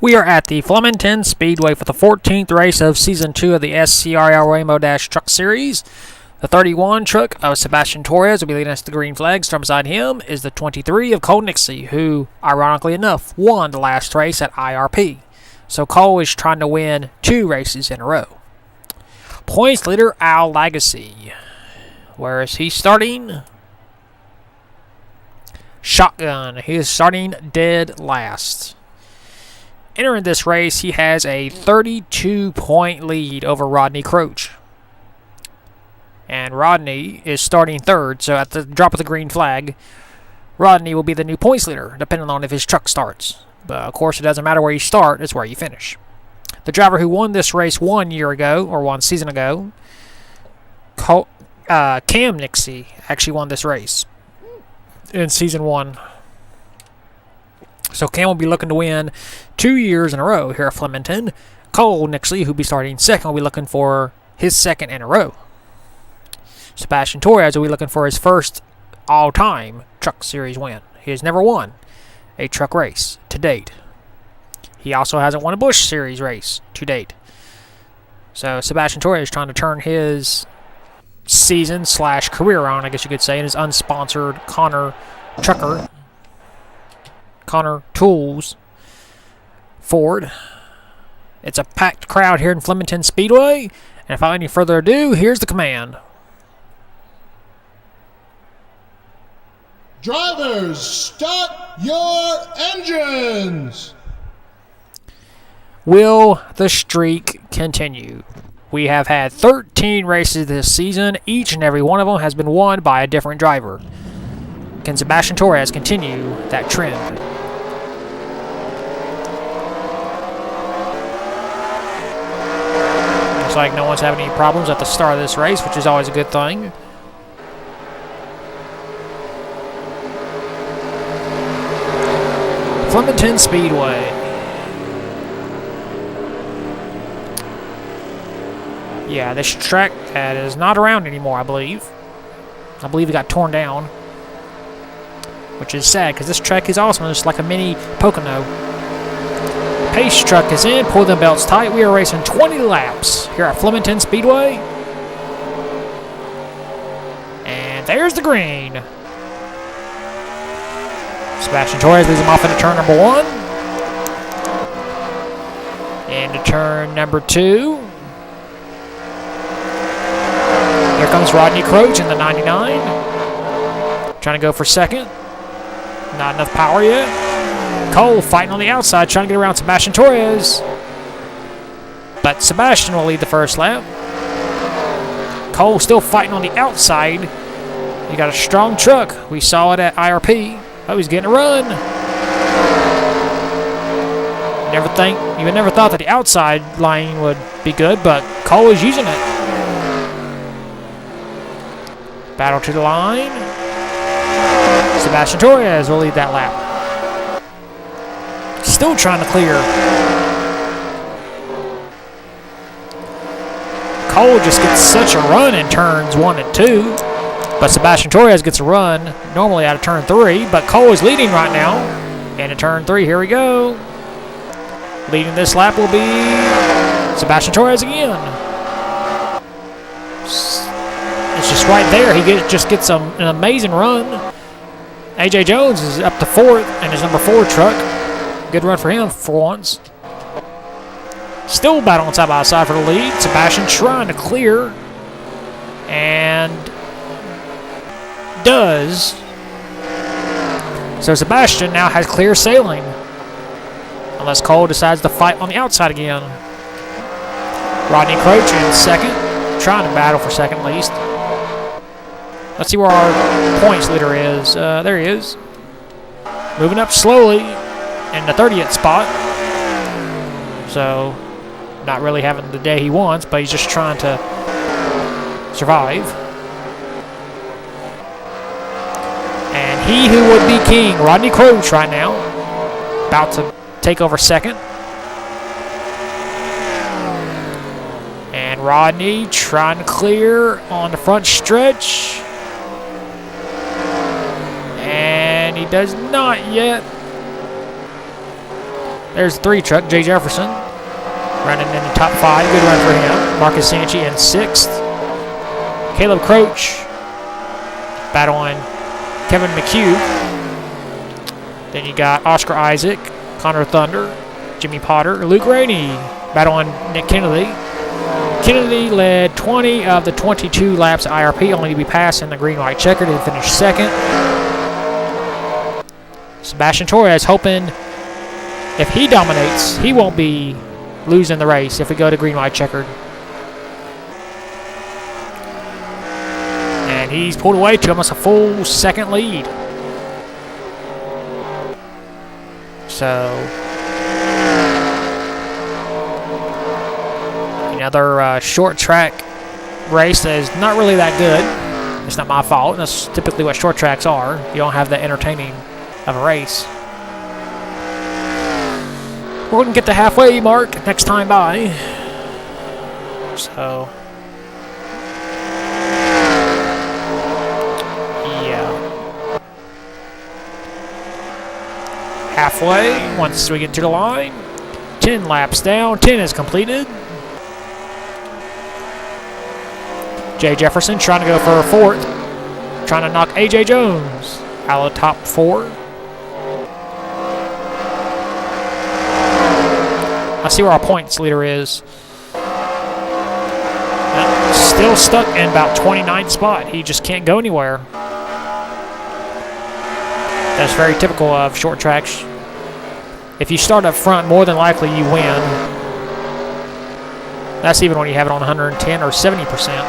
We are at the Flemington Speedway for the 14th race of Season 2 of the SCRL Rainbow Dash Truck Series. The 31 truck of Sebastian Torres will be leading us to the green flag. Starting beside him is the 23 of Cole Nixie, who, ironically enough, won the last race at IRP. So Cole is trying to win 2 races in a row. Points leader, Al Legacy. Where is he starting? Shotgun. He is starting dead last. Entering this race, he has a 32-point lead over Rodney Croach. And Rodney is starting third, so at the drop of the green flag, Rodney will be the new points leader, depending on if his truck starts. But, of course, it doesn't matter where you start, it's where you finish. The driver who won this race 1 year ago, or 1 season ago, Cam Nixie, actually won this race in Season 1. So Cam will be looking to win 2 years in a row here at Flemington. Cole Nixie, who'll be starting second, will be looking for his second in a row. Sebastian Torres will be looking for his first all-time Truck Series win. He has never won a truck race to date. He also hasn't won a Busch Series race to date. So Sebastian Torres is trying to turn his season/career on, I guess you could say, in his unsponsored Connor Tools Ford. It's a packed crowd here in Flemington Speedway. And without any further ado, here's the command. Drivers, start your engines! Will the streak continue? We have had 13 races this season. Each and every one of them has been won by a different driver. Can Sebastian Torres continue that trend? Looks like no one's having any problems at the start of this race, which is always a good thing. Flemington Speedway. Yeah, this track that is not around anymore, I believe. I believe it got torn down, which is sad because this track is awesome. It's like a mini Pocono. Pace truck is in. Pull them belts tight. We are racing 20 laps here at Flemington Speedway. And there's the green. Sebastian Torres leads him off into turn number 1. Into turn number 2. Here comes Rodney Croach in the 99. Trying to go for second. Not enough power yet. Cole fighting on the outside, trying to get around Sebastian Torres. But Sebastian will lead the first lap. Cole still fighting on the outside. He got a strong truck. We saw it at IRP. Oh, he's getting a run. You would never thought that the outside line would be good, but Cole is using it. Battle to the line. Sebastian Torres will lead that lap. Still trying to clear. Cole just gets such a run in turns 1 and 2. But Sebastian Torres gets a run normally out of turn 3. But Cole is leading right now. And in turn 3, here we go. Leading this lap will be Sebastian Torres again. It's just right there. He just gets an amazing run. A.J. Jones is up to 4th in his number 4 truck. Good run for him for once. Still battling side by side for the lead. Sebastian trying to clear. And does. So Sebastian now has clear sailing. Unless Cole decides to fight on the outside again. Rodney Croach in second. Trying to battle for second at least. Let's see where our points leader is. There he is. Moving up slowly in the 30th spot. So, not really having the day he wants, but he's just trying to survive. And he who would be king, Rodney Croach right now. About to take over second. And Rodney trying to clear on the front stretch. And he does not yet. There's the 3 truck, Jay Jefferson, running in the top 5. Good run for him. Marcus Sanchi in 6th. Caleb Croach battling Kevin McHugh. Then you got Oscar Isaac, Connor Thunder, Jimmy Potter, Luke Rainey battling Nick Kennedy. Kennedy led 20 of the 22 laps at IRP, only to be passed in the green-white checker to finish 2nd. Sebastian Torres hoping if he dominates, he won't be losing the race if we go to green-white checkered. And he's pulled away to almost a full 2nd lead. So, another short track race that is not really that good. It's not my fault. That's typically what short tracks are. You don't have that entertaining of a race. We're going to get the halfway mark next time by. So, yeah. Halfway, once we get to the line. 10 laps down, 10 is completed. Jay Jefferson trying to go for a 4th. Trying to knock A.J. Jones out of the top 4. I see where our points leader is. Still stuck in about 29th spot. He just can't go anywhere. That's very typical of short tracks. If you start up front, more than likely you win. That's even when you have it on 110 or 70%.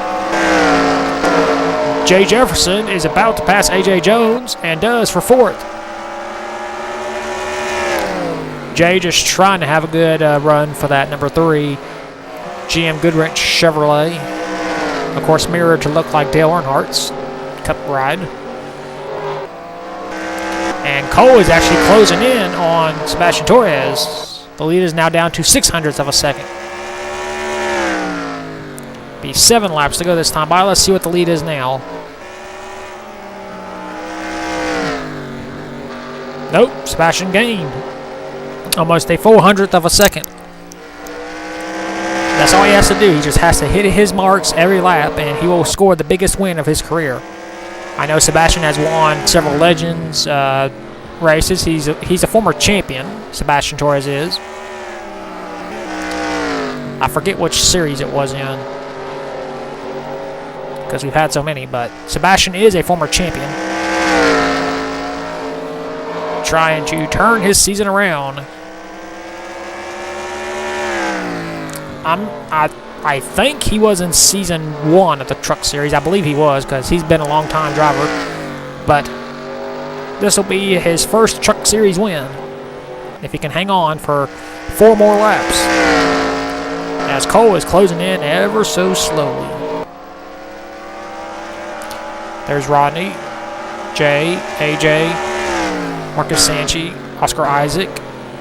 Jay Jefferson is about to pass A.J. Jones and does for 4th. Jay just trying to have a good run for that number 3 GM Goodrich Chevrolet. Of course, mirrored to look like Dale Earnhardt's Cup ride. And Cole is actually closing in on Sebastian Torres. The lead is now down to 0.06 of a second. Be 7 laps to go this time by. Let's see what the lead is now. Nope, Sebastian gained almost a 400th of a second. That's all he has to do. He just has to hit his marks every lap, and he will score the biggest win of his career. I know Sebastian has won several Legends races. He's a former champion, Sebastian Torres is. I forget which series it was in, because we've had so many, but Sebastian is a former champion. Trying to turn his season around. I think he was in season 1 of the Truck Series. I believe he was, because he's been a long time driver. But this will be his first Truck Series win, if he can hang on for 4 more laps, as Cole is closing in ever so slowly. There's Rodney, Jay, AJ, Marcus Sanchi, Oscar Isaac,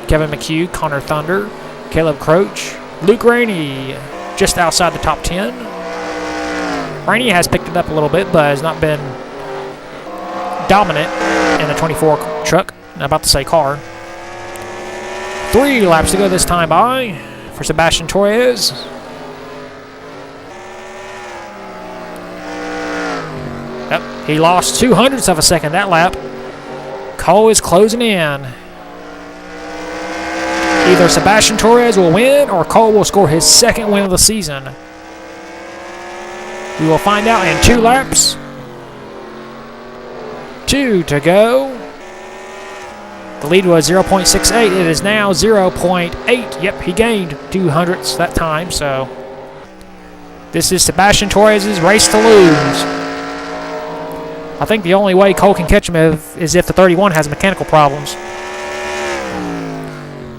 Kevin McHugh, Connor Thunder, Caleb Croach, Luke Rainey, just outside the top 10. Rainey has picked it up a little bit, but has not been dominant in the 24 truck. I'm about to say car. 3 laps to go this time by for Sebastian Torres. Yep, he lost 0.02 of a second that lap. Cole is closing in. Either Sebastian Torres will win or Cole will score his 2nd win of the season. We will find out in 2 laps. 2 to go. The lead was 0.68. It is now 0.8. Yep, he gained 0.02 that time, so this is Sebastian Torres' race to lose. I think the only way Cole can catch him is if the 31 has mechanical problems.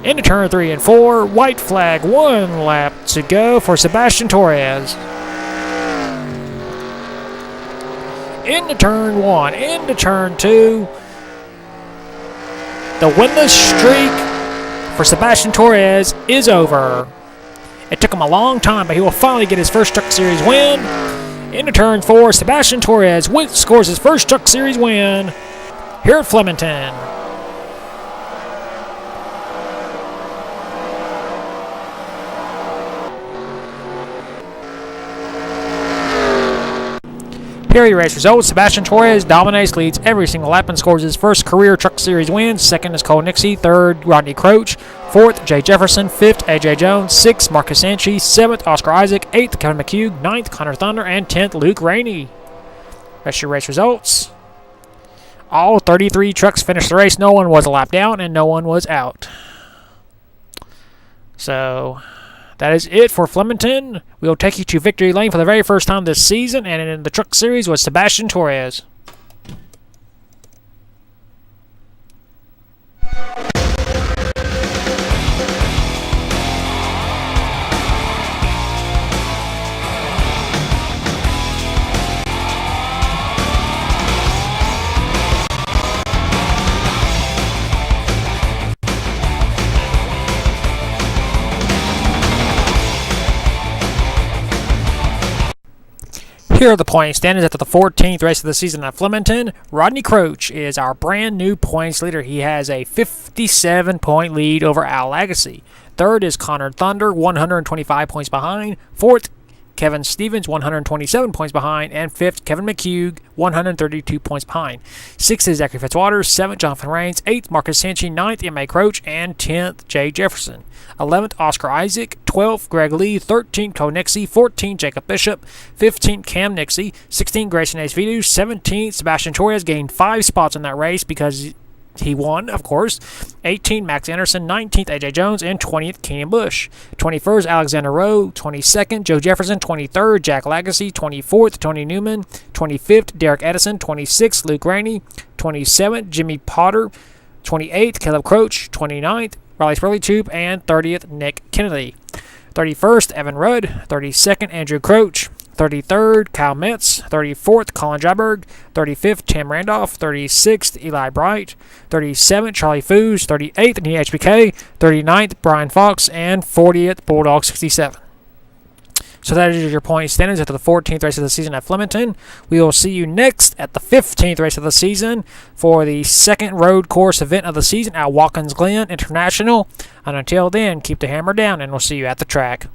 Into turn 3 and 4. White flag, 1 lap to go for Sebastian Torres. Into turn 1, into turn 2. The winless streak for Sebastian Torres is over. It took him a long time, but he will finally get his first Truck Series win. Into turn 4, Sebastian Torres scores his first Truck Series win here at Flemington. Here are your race results. Sebastian Torres dominates, leads every single lap, and scores his first career Truck Series win. Second is Cole Nixie. Third, Rodney Croach. Fourth, Jay Jefferson. Fifth, AJ Jones. Sixth, Marcus Sanchi. Seventh, Oscar Isaac. Eighth, Kevin McHugh. Ninth, Connor Thunder. And 10th, Luke Rainey. That's your race results. All 33 trucks finished the race. No one was a lap down, and no one was out. So that is it for Flemington. We'll take you to victory lane for the very first time this season, and in the Truck Series was Sebastian Torres. Here are the point standings after the 14th race of the season at Flemington. Rodney Croach is our brand new points leader. He has a 57-point lead over Al Agassi. Third is Connor Thunder, 125 points behind. Fourth, Kevin Stevens, 127 points behind. And fifth, Kevin McHugh, 132 points behind. Sixth is Zachary Fitzwater. Seventh, Jonathan Rains. Eighth, Marcus Sanchi. Ninth, M.A. Croach. And 10th, Jay Jefferson. 11th, Oscar Isaac. 12th, Greg Lee. 13th, Cole Nixie. 14th, Jacob Bishop. 15th, Cam Nixie. 16th, Grayson Ace-Vidu. 17th, Sebastian Torres gained 5 spots in that race because he won, of course. 18th, Max Anderson. 19th, AJ Jones. And 20th, Kenyon Bush. 21st, Alexander Rowe. 22nd, Joe Jefferson. 23rd, Jack Lagacy. 24th, Tony Newman. 25th, Derek Edison. 26th, Luke Rainey. 27th, Jimmy Potter. 28th, Caleb Croach. 29th, Riley Spurley-Tube. And 30th, Nick Kennedy. 31st, Evan Rudd. 32nd, Andrew Croach. 33rd, Kyle Metz. 34th, Colin Jabberg. 35th, Tim Randolph. 36th, Eli Bright. 37th, Charlie Foos. 38th, Nia HBK. 39th, Brian Fox. And 40th, Bulldog 67. So that is your point standings after the 14th race of the season at Flemington. We will see you next at the 15th race of the season for the second road course event of the season at Watkins Glen International. And until then, keep the hammer down, and we'll see you at the track.